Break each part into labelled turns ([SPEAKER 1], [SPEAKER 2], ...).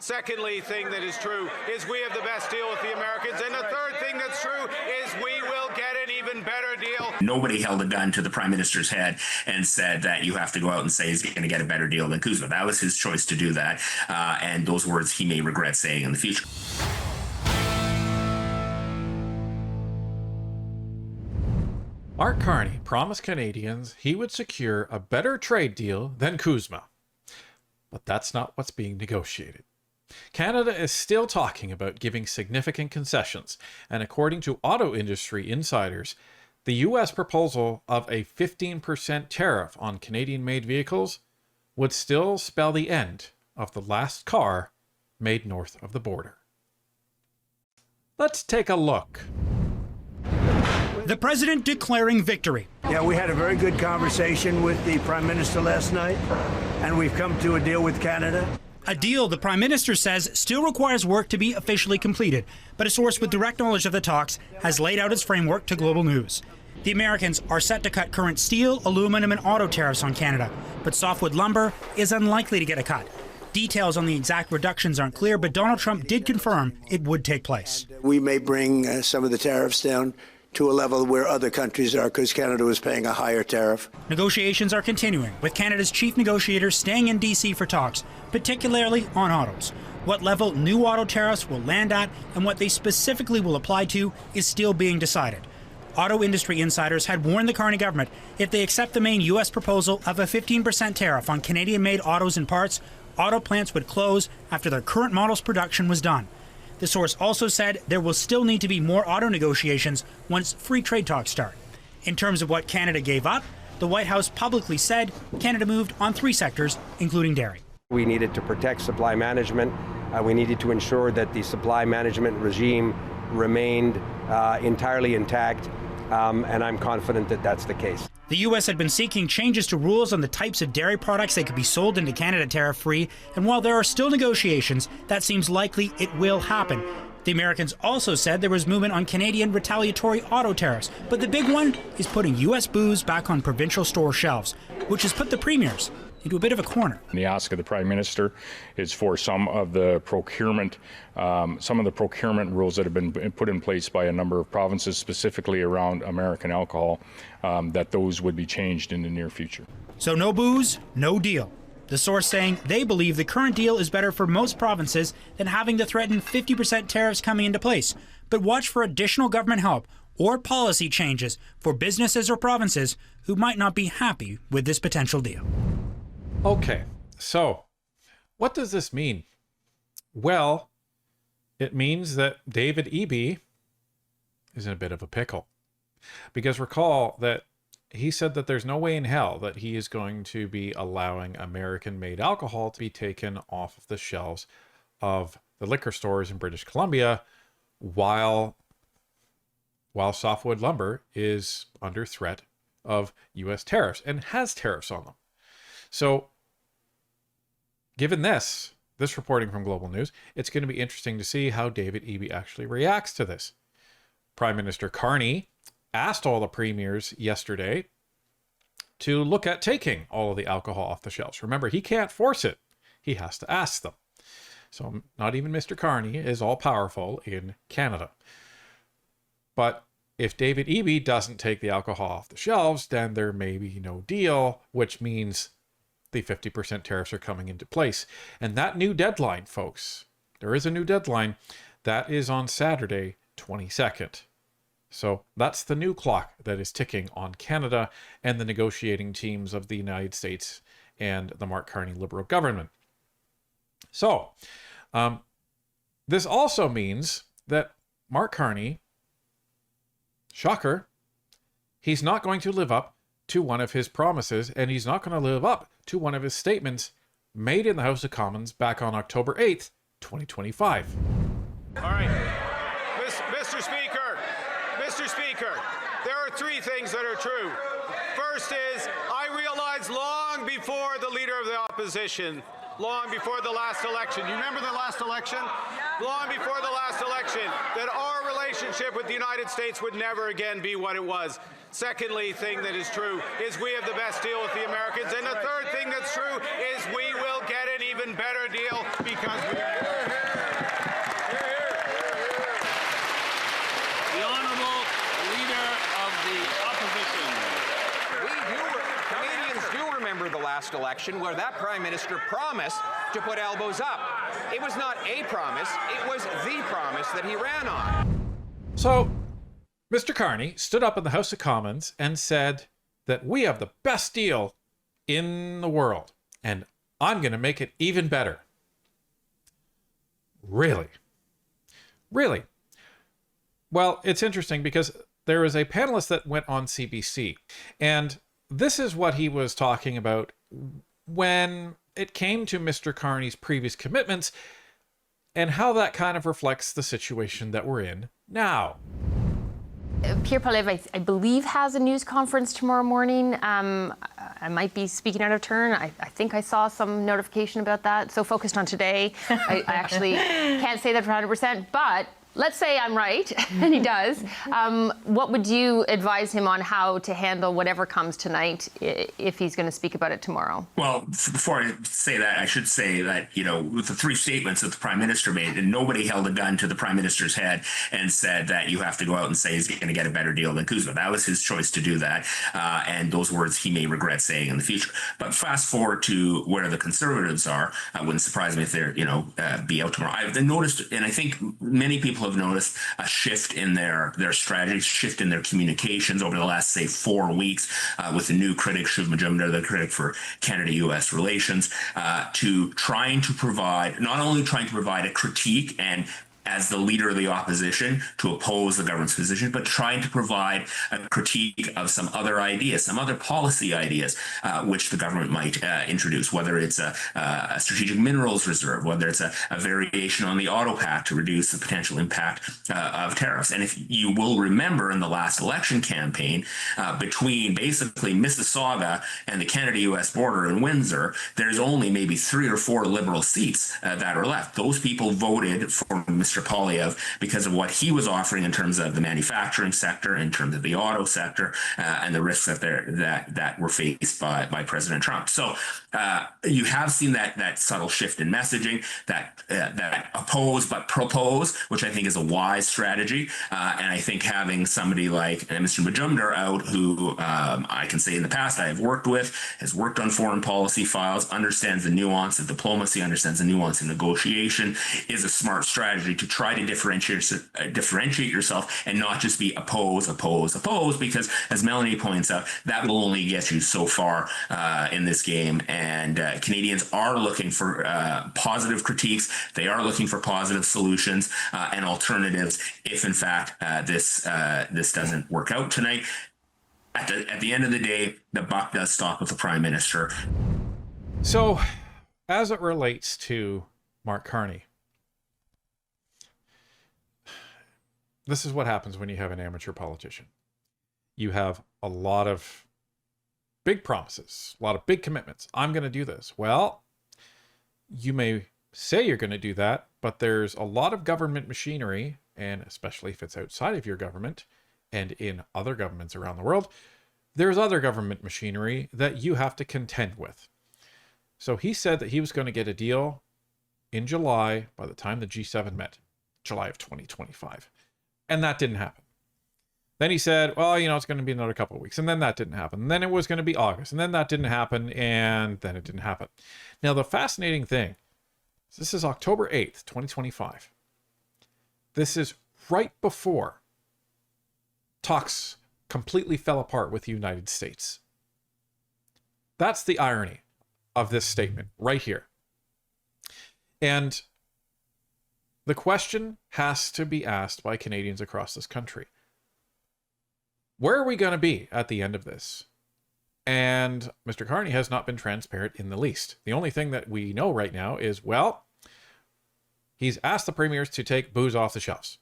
[SPEAKER 1] Secondly, thing that is true is we have the best deal with the Americans. And the third thing that's true is we will get an even better deal.
[SPEAKER 2] Nobody held a gun to the prime minister's head and said that you have to go out and say he's going to get a better deal than Kuzma. That was his choice to do that. And those words he may regret saying in the future.
[SPEAKER 3] Mark Carney promised Canadians he would secure a better trade deal than Kuzma. But that's not what's being negotiated. Canada is still talking about giving significant concessions, and according to auto industry insiders, the U.S. proposal of a 15% tariff on Canadian-made vehicles would still spell the end of the last car made north of the border. Let's take a look.
[SPEAKER 4] The president declaring victory.
[SPEAKER 5] Yeah, we had a very good conversation with the Prime Minister last night, and we've come to a deal with Canada.
[SPEAKER 4] A deal the Prime Minister says still requires work to be officially completed, but a source with direct knowledge of the talks has laid out its framework to Global News. The Americans are set to cut current steel, aluminum, and auto tariffs on Canada, but softwood lumber is unlikely to get a cut. Details on the exact reductions aren't clear, but Donald Trump did confirm it would take place.
[SPEAKER 5] We may bring some of the tariffs down to a level where other countries are, because Canada was paying a higher tariff.
[SPEAKER 4] Negotiations are continuing, with Canada's chief negotiator staying in D.C. for talks, particularly on autos. What level new auto tariffs will land at and what they specifically will apply to is still being decided. Auto industry insiders had warned the Carney government if they accept the main U.S. proposal of a 15% tariff on Canadian-made autos and parts, auto plants would close after their current model's production was done. The source also said there will still need to be more auto negotiations once free trade talks start. In terms of what Canada gave up, the White House publicly said Canada moved on 3 sectors, including dairy.
[SPEAKER 6] We needed to protect supply management. We needed to ensure that the supply management regime remained entirely intact, and I'm confident that that's the case.
[SPEAKER 4] The U.S. had been seeking changes to rules on the types of dairy products that could be sold into Canada tariff-free, and while there are still negotiations, that seems likely it will happen. The Americans also said there was movement on Canadian retaliatory auto tariffs, but the big one is putting U.S. booze back on provincial store shelves, which has put the premiers into a bit of a corner.
[SPEAKER 7] The ask of the Prime Minister is for some of the procurement rules that have been put in place by a number of provinces, specifically around American alcohol, that those would be changed in the near future.
[SPEAKER 4] So no booze, no deal. The source saying they believe the current deal is better for most provinces than having to threaten 50% tariffs coming into place. But watch for additional government help or policy changes for businesses or provinces who might not be happy with this potential deal.
[SPEAKER 3] Okay, so what does this mean? Well, it means that David Eby is in a bit of a pickle. Because recall that he said that there's no way in hell that he is going to be allowing American-made alcohol to be taken off of the shelves of the liquor stores in British Columbia while softwood lumber is under threat of U.S. tariffs and has tariffs on them. So, given this reporting from Global News, it's going to be interesting to see how David Eby actually reacts to this. Prime Minister Carney asked all the premiers yesterday to look at taking all of the alcohol off the shelves. Remember, he can't force it. He has to ask them. So not even Mr. Carney is all-powerful in Canada. But if David Eby doesn't take the alcohol off the shelves, then there may be no deal, which means the 50% tariffs are coming into place. And that new deadline, folks, there is a new deadline, that is on Saturday, 22nd. So that's the new clock that is ticking on Canada and the negotiating teams of the United States and the Mark Carney Liberal government. So this also means that Mark Carney, shocker, he's not going to live up to one of his promises, and he's not going to live up to one of his statements made in the House of Commons back on October 8th, 2025.
[SPEAKER 1] All right. Mr. Speaker, there are 3 things that are true. First is, I realized long before the Leader of the Opposition, long before the last election, you remember the last election? Long before the last election, that our relationship with the United States would never again be what it was. Secondly, thing that is true is we have the best deal with the Americans. And the third thing that's true is we will get an even better deal because we
[SPEAKER 8] last election where that prime minister promised to put elbows up. It was not a promise, it was the promise that he ran on.
[SPEAKER 3] So, Mr. Carney stood up in the House of Commons and said that we have the best deal in the world, and I'm going to make it even better. Really? Really? Well, it's interesting because there was a panelist that went on CBC, and this is what he was talking about when it came to Mr. Carney's previous commitments and how that kind of reflects the situation that we're in now.
[SPEAKER 9] Pierre Poilievre, I believe, has a news conference tomorrow morning. I might be speaking out of turn. I think I saw some notification about that. So focused on today, I actually can't say that for 100%, but let's say I'm right, and he does. What would you advise him on how to handle whatever comes tonight if he's going to speak about it tomorrow?
[SPEAKER 2] Well, before I say that, I should say that, with the three statements that the Prime Minister made, and nobody held a gun to the Prime Minister's head and said that you have to go out and say he's going to get a better deal than Kuzma. That was his choice to do that, and those words he may regret saying in the future. But fast forward to where the Conservatives are. It wouldn't surprise me if they're, be out tomorrow. I've noticed, and I think many people have noticed a shift in their strategy, shift in their communications over the last, say, 4 weeks with the new critic, Shiv Majumdar, the critic for Canada-U.S. relations, to trying to provide, not only trying to provide a critique and as the leader of the opposition to oppose the government's position, but trying to provide a critique of some other ideas, some other policy ideas, which the government might introduce, whether it's a strategic minerals reserve, whether it's a variation on the auto pact to reduce the potential impact of tariffs. And if you will remember in the last election campaign, between basically Mississauga and the Canada-U.S. border in Windsor, there's only maybe 3 or 4 Liberal seats that are left. Those people voted for Mr. Poilievre because of what he was offering in terms of the manufacturing sector, in terms of the auto sector, and the risks that were faced by President Trump. So you have seen that subtle shift in messaging, that oppose but propose, which I think is a wise strategy. And I think having somebody like Mr. Majumdar out, who I can say in the past I have worked with, has worked on foreign policy files, understands the nuance of diplomacy, understands the nuance of negotiation, is a smart strategy to try to differentiate yourself and not just be oppose, because as Melanie points out, that will only get you so far in this game. And Canadians are looking for positive critiques. They are looking for positive solutions and alternatives if, in fact, this doesn't work out tonight. At the end of the day, the buck does stop with the Prime Minister.
[SPEAKER 3] So, as it relates to Mark Carney, this is what happens when you have an amateur politician. You have a lot of big promises, a lot of big commitments. I'm going to do this. Well, you may say you're going to do that, but there's a lot of government machinery, and especially if it's outside of your government and in other governments around the world, there's other government machinery that you have to contend with. So he said that he was going to get a deal in July by the time the G7 met, July of 2025. And that didn't happen. Then he said, well, it's going to be another couple of weeks. And then that didn't happen. And then it was going to be August. And then that didn't happen. And then it didn't happen. Now, the fascinating thing is this is October 8th, 2025. This is right before talks completely fell apart with the United States. That's the irony of this statement right here. And the question has to be asked by Canadians across this country. Where are we going to be at the end of this? And Mr. Carney has not been transparent in the least. The only thing that we know right now is, well, he's asked the premiers to take booze off the shelves.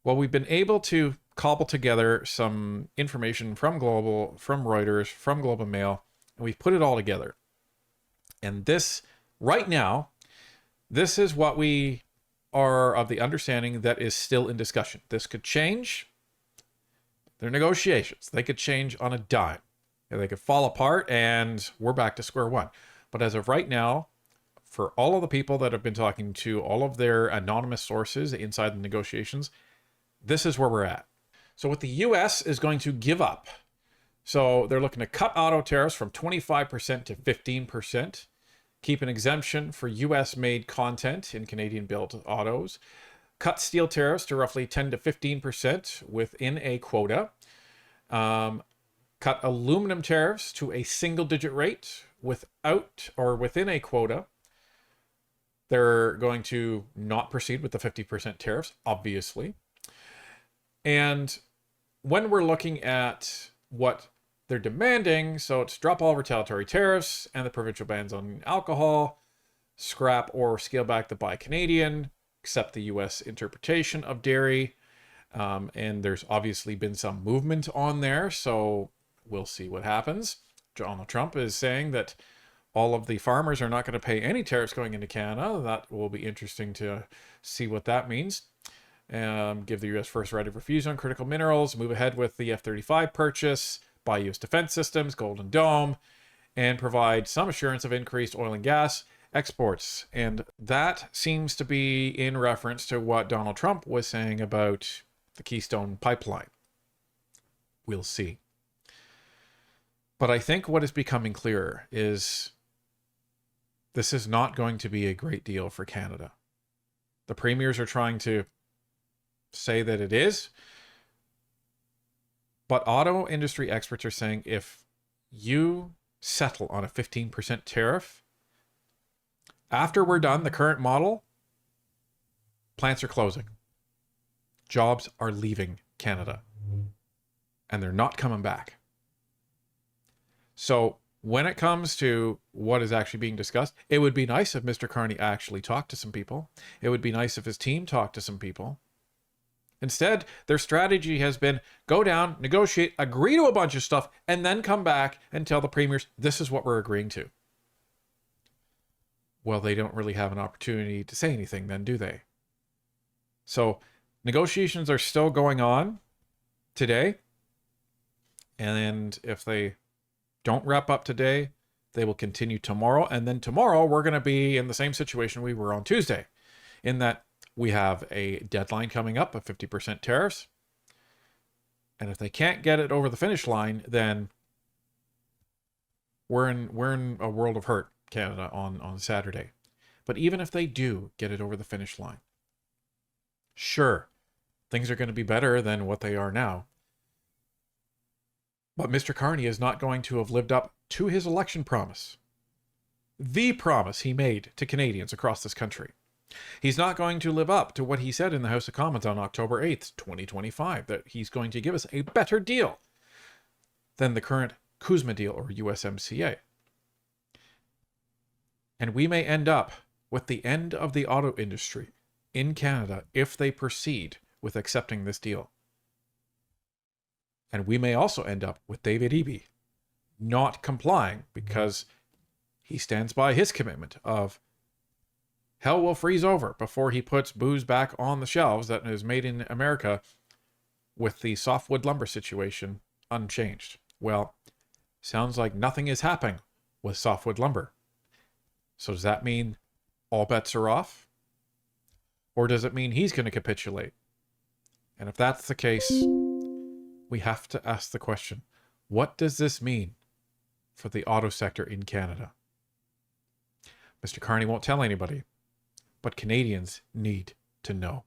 [SPEAKER 3] Well, we've been able to cobble together some information from Reuters, from Globe and Mail, and we've put it all together. And this, right now, this is what we are of the understanding that is still in discussion. This could change. They're negotiations. They could change on a dime. They could fall apart and we're back to square one. But as of right now, for all of the people that have been talking to all of their anonymous sources inside the negotiations, this is where we're at. So what the U.S. is going to give up So they're looking to cut auto tariffs from 25% to 15%, keep an exemption for US-made content in Canadian-built autos, cut steel tariffs to roughly 10 to 15% within a quota, cut aluminum tariffs to a single-digit rate without or within a quota. They're going to not proceed with the 50% tariffs, obviously. And when we're looking at what they're demanding, so it's drop all retaliatory tariffs and the provincial bans on alcohol, scrap or scale back the Buy Canadian, accept the U.S. interpretation of dairy. And there's obviously been some movement on there, so we'll see what happens. Donald Trump is saying that all of the farmers are not going to pay any tariffs going into Canada. That will be interesting to see what that means. Give the U.S. first right of refusal on critical minerals, move ahead with the F-35 purchase, buy U.S. defense systems, Golden Dome, and provide some assurance of increased oil and gas exports. And that seems to be in reference to what Donald Trump was saying about the Keystone Pipeline. We'll see. But I think what is becoming clearer is this is not going to be a great deal for Canada. The premiers are trying to say that it is, but auto industry experts are saying if you settle on a 15% tariff, after we're done, the current model, plants are closing. Jobs are leaving Canada. And they're not coming back. So when it comes to what is actually being discussed, it would be nice if Mr. Carney actually talked to some people. It would be nice if his team talked to some people. Instead, their strategy has been go down, negotiate, agree to a bunch of stuff, and then come back and tell the premiers, this is what we're agreeing to. Well, they don't really have an opportunity to say anything then, do they? So negotiations are still going on today. And if they don't wrap up today, they will continue tomorrow. And then tomorrow, we're going to be in the same situation we were on Tuesday, in that we have a deadline coming up of 50% tariffs. And if they can't get it over the finish line, then we're in a world of hurt, Canada, on Saturday. But even if they do get it over the finish line, sure, things are going to be better than what they are now. But Mr. Carney is not going to have lived up to his election promise. The promise he made to Canadians across this country. He's not going to live up to what he said in the House of Commons on October 8th, 2025, that he's going to give us a better deal than the current CUSMA deal or USMCA. And we may end up with the end of the auto industry in Canada if they proceed with accepting this deal. And we may also end up with David Eby not complying because he stands by his commitment of hell will freeze over before he puts booze back on the shelves that is made in America with the softwood lumber situation unchanged. Well, sounds like nothing is happening with softwood lumber. So does that mean all bets are off? Or does it mean he's going to capitulate? And if that's the case, we have to ask the question, what does this mean for the auto sector in Canada? Mr. Carney won't tell anybody, but Canadians need to know.